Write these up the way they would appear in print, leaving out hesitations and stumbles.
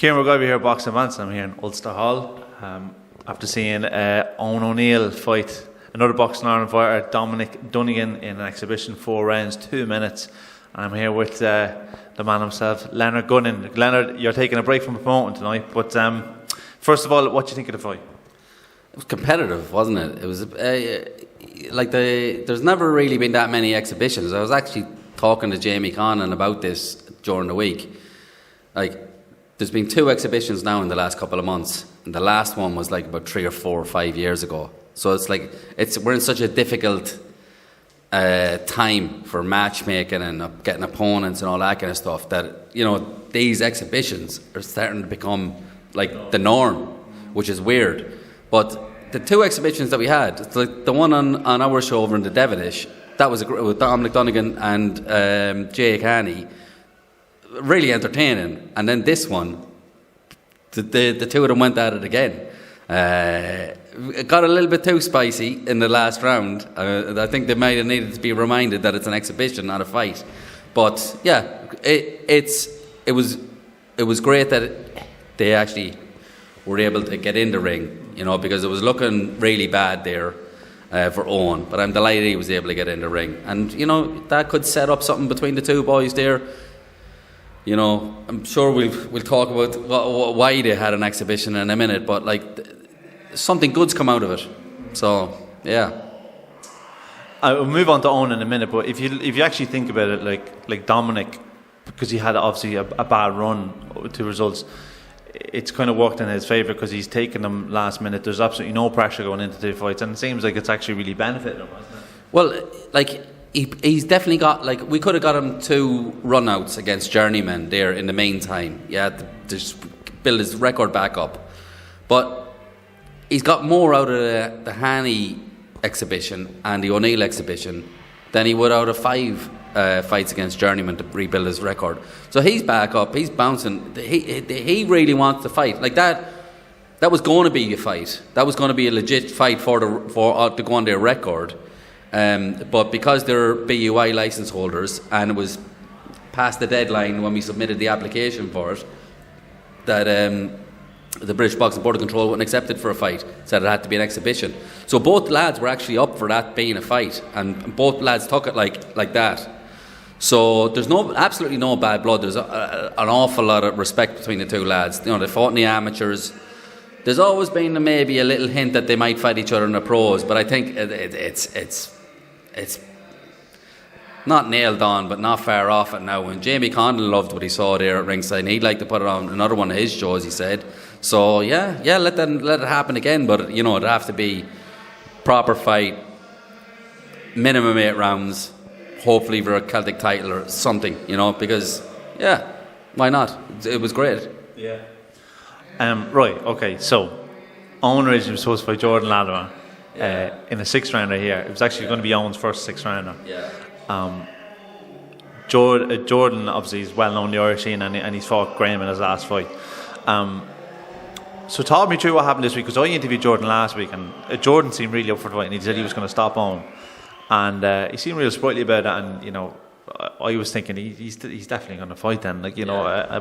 Kieran McGovey here, Boxing Bants. I'm here in Ulster Hall. After seeing Oneill fight another Boxing Ireland fighter, Donegan, in an exhibition, 4 rounds, 2 minutes. And I'm here with the man himself, Leonard Gunning. Leonard, you're taking a break from promoting tonight, but first of all, what do you think of the fight? It was competitive, wasn't it? It was there's never really been that many exhibitions. I was actually talking to Jamie Connolly about this during the week. There's been 2 exhibitions now in the last couple of months, and the last one was about 3 or 4 or 5 years ago. So we're in such a difficult time for matchmaking and getting opponents and all that kind of stuff that these exhibitions are starting to become the norm, which is weird. But the 2 exhibitions that we had, the one on our show over in the Devonish, that was with Donegan and Jay Connolly, really entertaining. And then this one, the 2 of them went at it again. It got a little bit too spicy in the last round. I think they might have needed to be reminded that it's an exhibition, not a fight. But yeah, it was great that they actually were able to get in the ring, because it was looking really bad there for Owen. But I'm delighted he was able to get in the ring, and that could set up something between the 2 boys there. I'm sure we'll talk about why they had an exhibition in a minute, but something good's come out of it. So yeah. I'll move on to Owen in a minute, but if you actually think about it, like Dominic, because he had obviously a bad run to results, it's kind of worked in his favour because he's taken them last minute. There's absolutely no pressure going into the fights, and it seems like it's actually really benefited him, hasn't it? Well, he's definitely got, we could have got him 2 run-outs against journeymen there in the meantime, to just build his record back up. But he's got more out of the Haney exhibition and the Oneill exhibition than he would out of 5 fights against journeymen to rebuild his record. So he's back up, he's bouncing. He really wants to fight. That was going to be a fight. That was going to be a legit fight for to go on their record. But because they're BUI licence holders and it was past the deadline when we submitted the application for it, that the British Boxing Board of Control wouldn't accept it for a fight, said it had to be an exhibition. So both lads were actually up for that being a fight, and both lads took it like that. So there's absolutely no bad blood. There's an awful lot of respect between the 2 lads. They fought in the amateurs. There's always been maybe a little hint that they might fight each other in the pros, but I think it's not nailed on, but not far off it now. And Jamie Connolly loved what he saw there at ringside, and he'd like to put it on another one of his shows, he said. So yeah, let it happen again, but it'd have to be proper fight, minimum 8 rounds, hopefully for a Celtic title or something, because why not? It was great. Yeah. Right, okay, so Owen originally was supposed to fight Jordan Latimer in a 6th rounder here. It was actually going to be Owen's first 6th rounder. Yeah. Jordan obviously is well known in the Irish scene, and he's fought Graham in his last fight. So talk me through what happened this week, because I interviewed Jordan last week, and Jordan seemed really up for the fight, and he said he was going to stop Owen, and he seemed real sprightly about it. And I was thinking he's definitely going to fight then,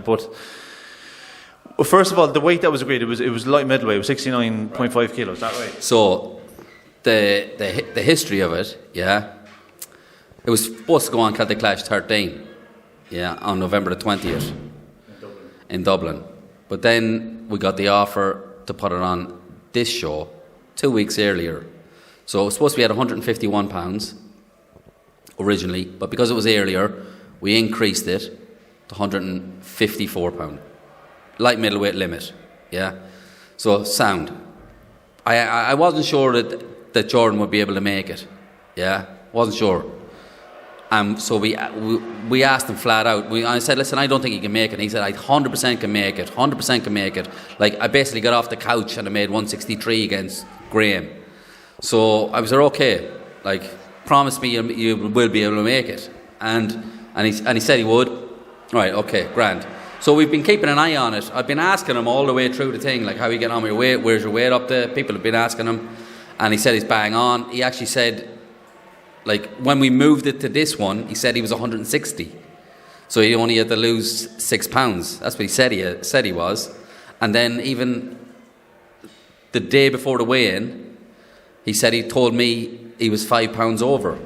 but. Well, first of all, the weight that was agreed, it was light middleweight, it was 69.5 kilos, is that right? So, the history of it, it was supposed to go on Celtic Clash 13, on November the 20th in Dublin. But then we got the offer to put it on this show 2 weeks earlier. So it was supposed to be at 151 pounds originally, but because it was earlier, we increased it to 154 pounds. Light middleweight limit, So sound. I wasn't sure that Jordan would be able to make it, wasn't sure. So we asked him flat out. I said, listen, I don't think he can make it. And he said, I 100% can make it. 100% can make it. I basically got off the couch and I made 163 against Graham. So I was okay. Promise me you will be able to make it. And he said he would. Right, okay, grand. So we've been keeping an eye on it. I've been asking him all the way through the thing, how are you getting on with your weight? Where's your weight up to? People have been asking him. And he said he's bang on. He actually said, when we moved it to this one, he said he was 160. So he only had to lose £6. That's what he said he was. And then even the day before the weigh-in, he said he told me he was £5 over.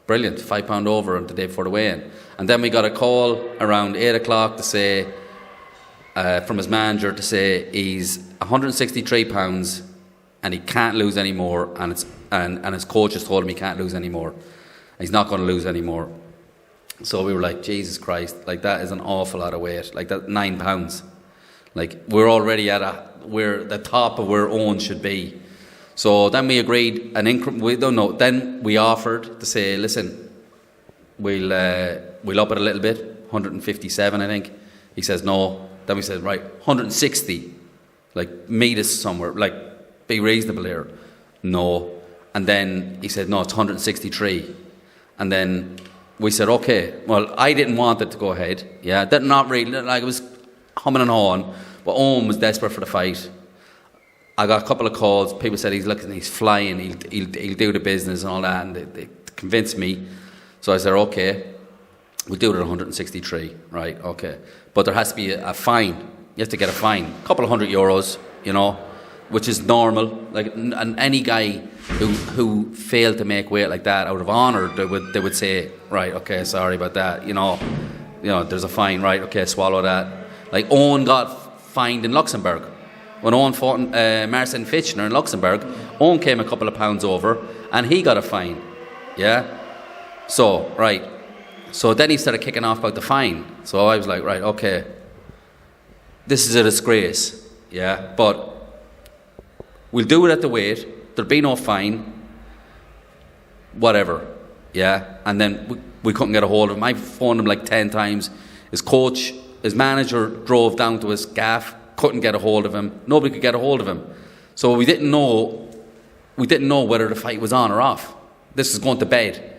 Brilliant, £5 over on the day before the weigh-in. And then we got a call around 8 o'clock to say, from his manager to say he's £163 and he can't lose any more, and his coach has told him he can't lose any more. He's not going to lose any more. So we were like, Jesus Christ, like that is an awful lot of weight. Like that, £9. Like we're already we're the top of where Owen should be. So then we agreed an increment. We don't know. Then we offered to say, listen, we'll up it a little bit, 157, I think. He says no. Then we said, right, 160. Like meet us somewhere. Like be reasonable here. No. And then he said, no, it's 163. And then we said, okay. Well, I didn't want it to go ahead. Yeah, that not really. Like it was humming and hawing. But Owen was desperate for the fight. I got a couple of calls. People said he's flying. He'll do the business and all that. And they convinced me. So I said, okay, we'll do it at 163. Right, okay. But there has to be a fine. You have to get a fine. A couple of €100, you know, which is normal. Like, and any guy who failed to make weight like that out of honour, they would say, right, okay, sorry about that. You know, there's a fine. Right, okay, swallow that. Like Owen got fined in Luxembourg. When Owen fought Marcin Fitchner in Luxembourg, Owen came a couple of pounds over and he got a fine. Yeah? So, right. So then he started kicking off about the fine. So I was like, right, okay. This is a disgrace. Yeah? But we'll do it at the weight. There'll be no fine. Whatever. Yeah? And then we couldn't get a hold of him. I phoned him like 10 times. His manager drove down to his gaff. Couldn't get a hold of him. Nobody could get a hold of him. So we didn't know whether the fight was on or off. This is going to bed.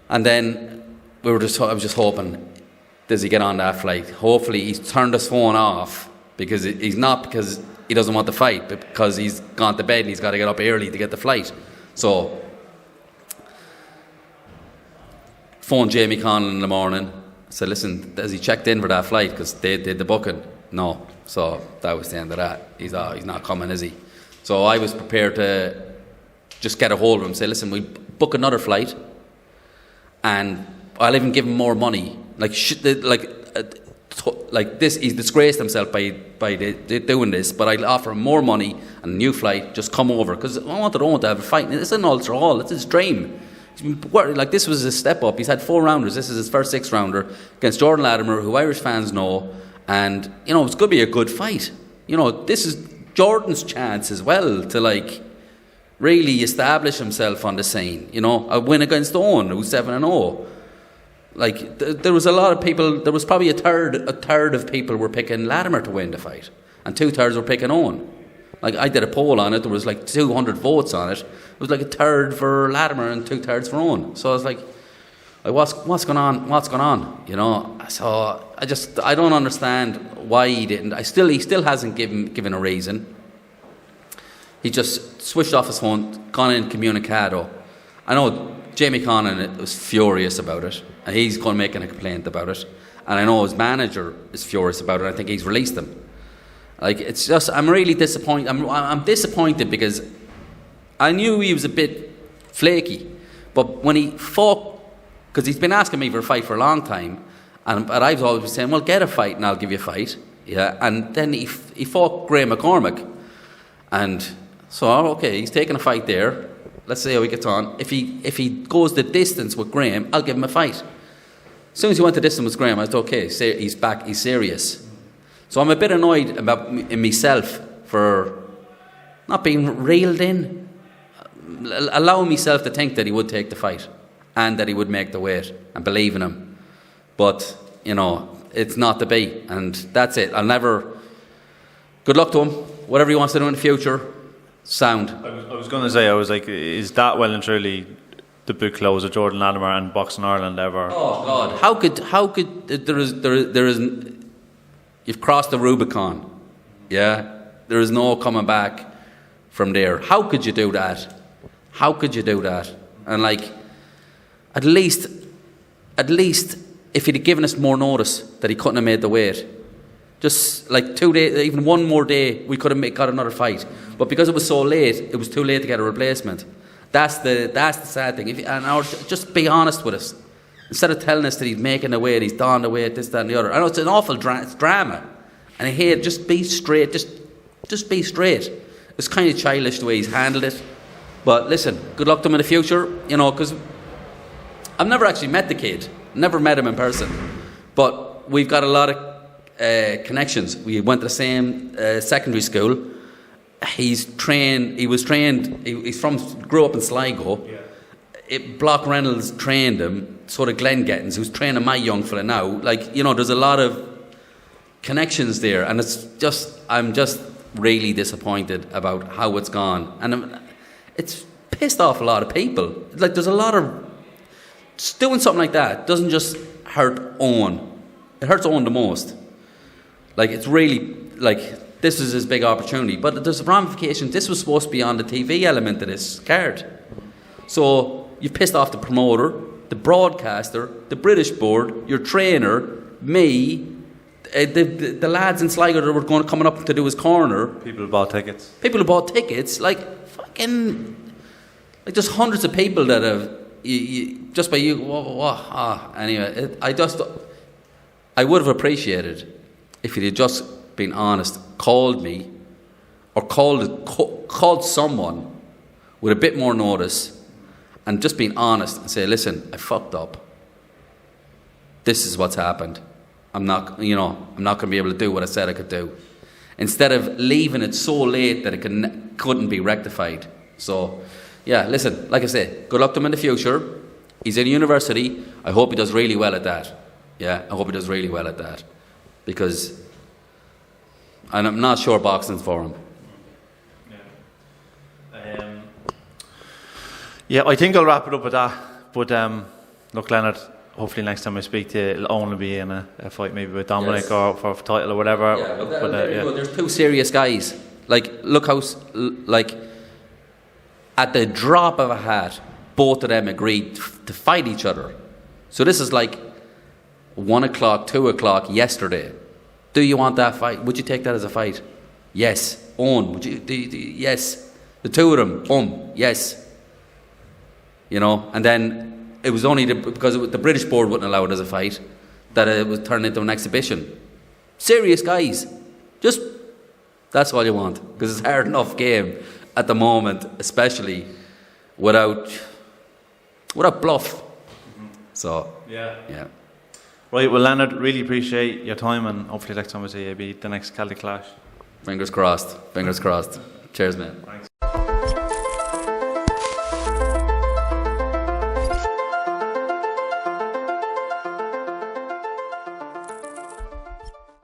And then I was just hoping, does he get on that flight? Hopefully he's turned his phone off because he's not because he doesn't want the fight, but because he's gone to bed and he's got to get up early to get the flight. So phoned Jamie Connolly in the morning. Said, listen, has he checked in for that flight? Because they did the booking. No. So that was the end of that. He's not coming, is he? So I was prepared to just get a hold of him, say, listen, we'll book another flight and I'll even give him more money. Like this, he's disgraced himself by doing this, but I'll offer him more money and a new flight, just come over. Because I wanted Owen to have a fight. It's an Ulster Hall. It's his dream. Like this was his step up. He's had 4 rounders. This is his first 6 rounder against Jordan Latimer, who Irish fans know, and it's going to be a good fight. This is Jordan's chance as well to like really establish himself on the scene. A win against Owen, who's 7-0. Like there was a lot of people. There was probably a third of people were picking Latimer to win the fight, and 2/3 were picking Owen. Like I did a poll on it, there was like 200 votes on it. It was like a third for Latimer and 2/3 for Owen. So I was like, what's going on? What's going on? So I don't understand why he didn't. He still hasn't given a reason. He just switched off his phone, gone incommunicado. I know Jamie Connolly was furious about it, and he's going to make a complaint about it. And I know his manager is furious about it. I think he's released him. Like, it's just, I'm really disappointed. I'm disappointed because I knew he was a bit flaky. But when he fought, because he's been asking me for a fight for a long time, but I've always been saying, well, get a fight and I'll give you a fight. Yeah, and then he fought Graham McCormick. And so, okay, he's taking a fight there. Let's see how he gets on. If he goes the distance with Graham, I'll give him a fight. As soon as he went the distance with Graham, I thought, okay, he's back, he's serious. So I'm a bit annoyed about myself for not being reeled in, allowing myself to think that he would take the fight and that he would make the weight and believe in him. But, it's not to be, and that's it. Good luck to him. Whatever he wants to do in the future, sound. I was going to say, I was like, is that well and truly the book close of Jordan Latimer and Boxing Ireland ever? Oh God! How could there is you've crossed the Rubicon, yeah? There is no coming back from there. How could you do that? How could you do that? And like, at least if he'd have given us more notice that he couldn't have made the weight, just like 2 days, even one more day, we could have got another fight. But because it was so late, it was too late to get a replacement. That's the sad thing. Just be honest with us. Instead of telling us that he's making the weight, he's down the weight, this, that and the other. I know it's an awful drama. And I hate, just be straight. Just be straight. It's kind of childish the way he's handled it. But listen, good luck to him in the future, because I've never actually met the kid. Never met him in person. But we've got a lot of connections. We went to the same secondary school. He grew up in Sligo. Yeah. Block Reynolds trained him, so did Glenn Gettins, who's training my young fella now. There's a lot of connections there, and I'm just really disappointed about how it's gone. And it's pissed off a lot of people. There's a lot of... doing something like that doesn't just hurt Owen. It hurts Owen the most. It's really... this is his big opportunity. But there's ramifications. This was supposed to be on the TV element of this card. So you've pissed off the promoter, the broadcaster, the British board, your trainer, me, the lads in Sligo that were coming up to do his corner. People who bought tickets. There's hundreds of people that have... just by you... Anyway, I would have appreciated if you'd just been honest, called me, or called someone with a bit more notice, and just been honest and say, listen, I fucked up. This is what's happened. I'm not going to be able to do what I said I could do. Instead of leaving it so late that it couldn't be rectified. So, yeah, listen, like I say, good luck to him in the future. He's in university. I hope he does really well at that. Yeah, I hope he does really well at that. Because... and I'm not sure boxing's for him. I think I'll wrap it up with that. But look, Leonard, hopefully next time I speak to you, it'll only be in a fight maybe with Dominic, yes, or for a title or whatever. Yeah, there's two serious guys. Look how... at the drop of a hat, both of them agreed to fight each other. So this is 1 o'clock, 2 o'clock yesterday. Do you want that fight? Would you take that as a fight? Yes. Owen, would you? Yes. The two of them, yes. And then it was only because the British board wouldn't allow it as a fight that it was turned into an exhibition. Serious guys. Just, that's all you want. Because it's a hard enough game at the moment, especially without bluff. Mm-hmm. So, yeah. Right, well, Leonard, really appreciate your time, and hopefully next time we see you be the next Celtic clash. Fingers crossed. Cheers, man. Thanks.